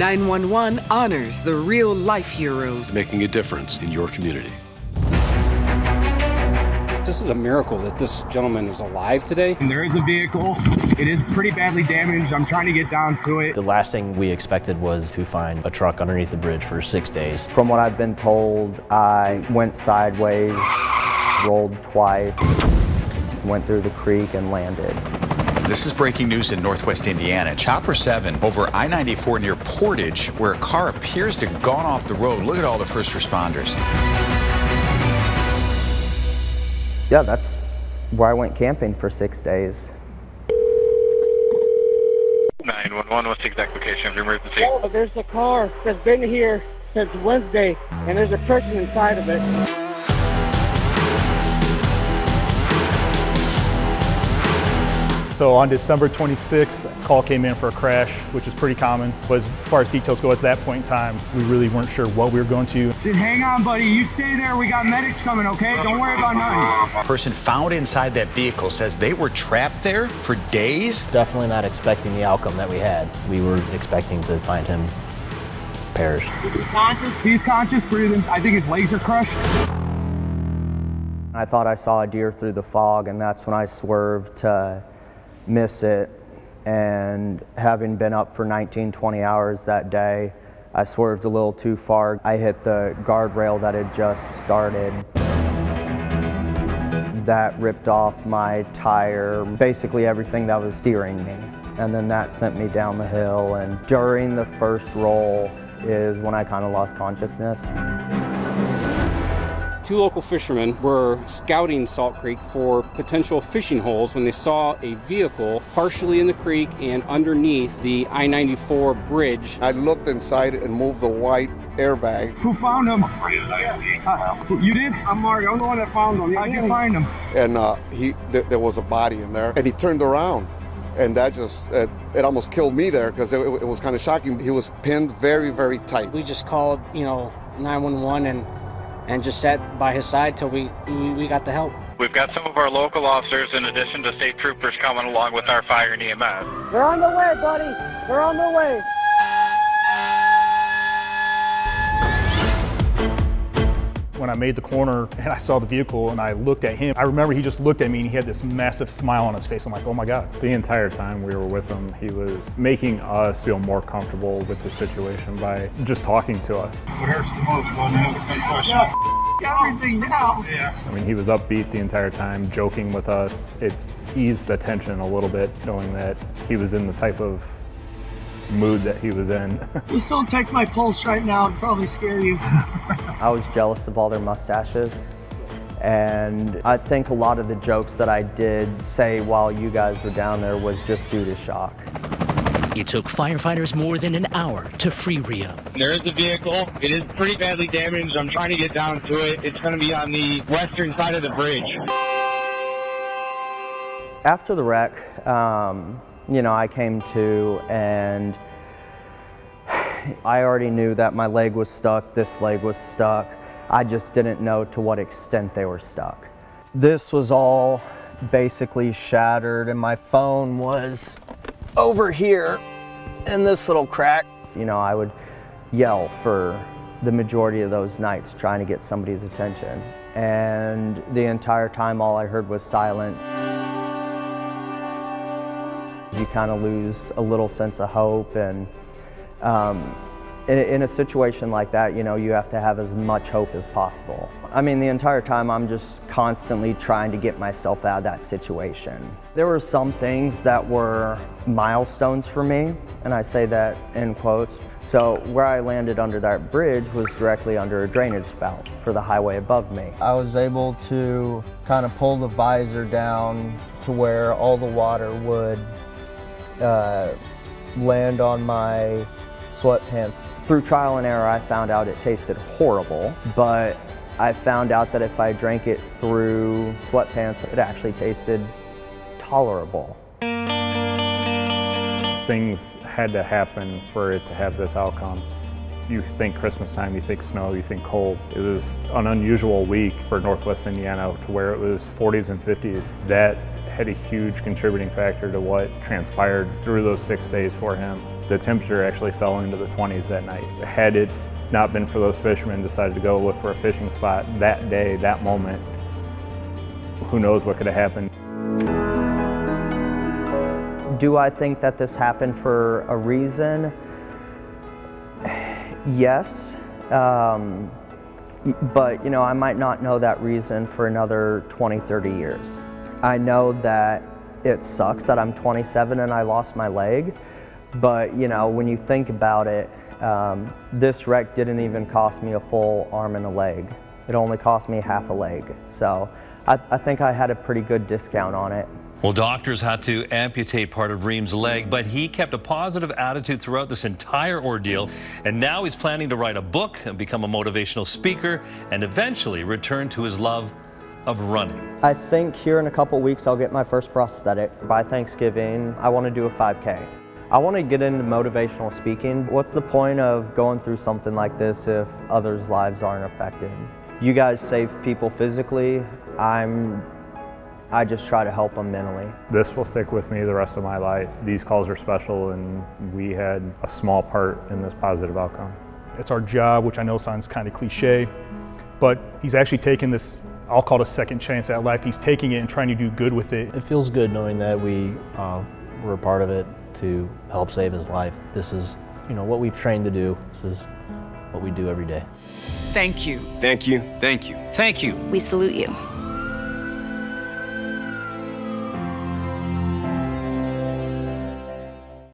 911 honors the real-life heroes, making a difference in your community. This is a miracle that this gentleman is alive today. And there is a vehicle. It is pretty badly damaged. I'm trying to get down to it. The last thing we expected was to find a truck underneath the bridge for 6 days. From what I've been told, I went sideways, rolled twice, went through the creek and landed. This is breaking news in northwest Indiana. Chopper 7 over I-94 near Portage, where a car appears to have gone off the road. Look at all the first responders. Yeah, that's where I went camping for 6 days. 911, what's the exact location of your emergency? Oh, there's a car that's been here since Wednesday, and there's a person inside of it. So on December 26th, a call came in for a crash, which is pretty common. But as far as details go, at that point in time, we really weren't sure what we were going to. Hang on, buddy. You stay there. We got medics coming, okay? Don't worry about nothing. A person found inside that vehicle says they were trapped there for days. Definitely not expecting the outcome that we had. We were expecting to find him perished. Is he conscious? He's conscious, breathing. I think his legs are crushed. I thought I saw a deer through the fog, and that's when I swerved to miss it. And having been up for 19-20 hours that day, I swerved a little too far. I hit the guardrail that had just started. That ripped off my tire, basically everything that was steering me. And then that sent me down the hill. And during the first roll is when I kind of lost consciousness. Two local fishermen were scouting Salt Creek for potential fishing holes when they saw a vehicle partially in the creek and underneath the I-94 bridge. I looked inside and moved the white airbag. Who found him? You did? I'm Mark. I'm the one that found him. How'd you find him? And there was a body in there, and he turned around. And that just, it almost killed me there because it was kind of shocking. He was pinned very, very tight. We just called, 911 and just sat by his side till we got the help. We've got some of our local officers in addition to state troopers coming along with our fire and EMS. They're on the way, buddy. They're on the way. When I made the corner and I saw the vehicle and I looked at him, I remember he just looked at me and he had this massive smile on his face. I'm like, oh my God. The entire time we were with him, he was making us feel more comfortable with the situation by just talking to us. What hurts the most, one question? Everything now. Yeah. I mean, he was upbeat the entire time, joking with us. It eased the tension a little bit, knowing that he was in the type of mood that he was in. Just don't take my pulse right now. It'd probably scare you. I was jealous of all their mustaches. And I think a lot of the jokes that I did say while you guys were down there was just due to shock. It took firefighters more than an hour to free Reum. There is a vehicle. It is pretty badly damaged. I'm trying to get down to it. It's going to be on the western side of the bridge. After the wreck, I came to and I already knew that my leg was stuck, this leg was stuck. I just didn't know to what extent they were stuck. This was all basically shattered and my phone was over here in this little crack. I would yell for the majority of those nights trying to get somebody's attention. And the entire time all I heard was silence. You kind of lose a little sense of hope, and in a situation like that, you have to have as much hope as possible. I mean, the entire time I'm just constantly trying to get myself out of that situation. There were some things that were milestones for me, and I say that in quotes. So where I landed under that bridge was directly under a drainage spout for the highway above me. I was able to kind of pull the visor down to where all the water would land on my sweatpants. Through trial and error, I found out it tasted horrible, but I found out that if I drank it through sweatpants, it actually tasted tolerable. Things had to happen for it to have this outcome. You think Christmas time, you think snow, you think cold. It was an unusual week for Northwest Indiana to where it was 40s and 50s. That had a huge contributing factor to what transpired through those 6 days for him. The temperature actually fell into the 20s that night. Had it not been for those fishermen decided to go look for a fishing spot that day, that moment, who knows what could have happened. Do I think that this happened for a reason? Yes, but you know, I might not know that reason for another 20, 30 years. I know that it sucks that I'm 27 and I lost my leg, but you know, when you think about it, this wreck didn't even cost me a full arm and a leg. It only cost me half a leg. So I think I had a pretty good discount on it. Well, doctors had to amputate part of Reum's leg, but he kept a positive attitude throughout this entire ordeal. And now he's planning to write a book and become a motivational speaker and eventually return to his love of running. I think here in a couple weeks I'll get my first prosthetic. By Thanksgiving, I want to do a 5K. I want to get into motivational speaking. What's the point of going through something like this if others' lives aren't affected? You guys save people physically. I just try to help them mentally. This will stick with me the rest of my life. These calls are special, and we had a small part in this positive outcome. It's our job, which I know sounds kind of cliche, but he's actually taken this, I'll call it a second chance at life. He's taking it and trying to do good with it. It feels good knowing that we were a part of it to help save his life. This is, you know, what we've trained to do. This is what we do every day. Thank you. Thank you. Thank you. Thank you. We salute you.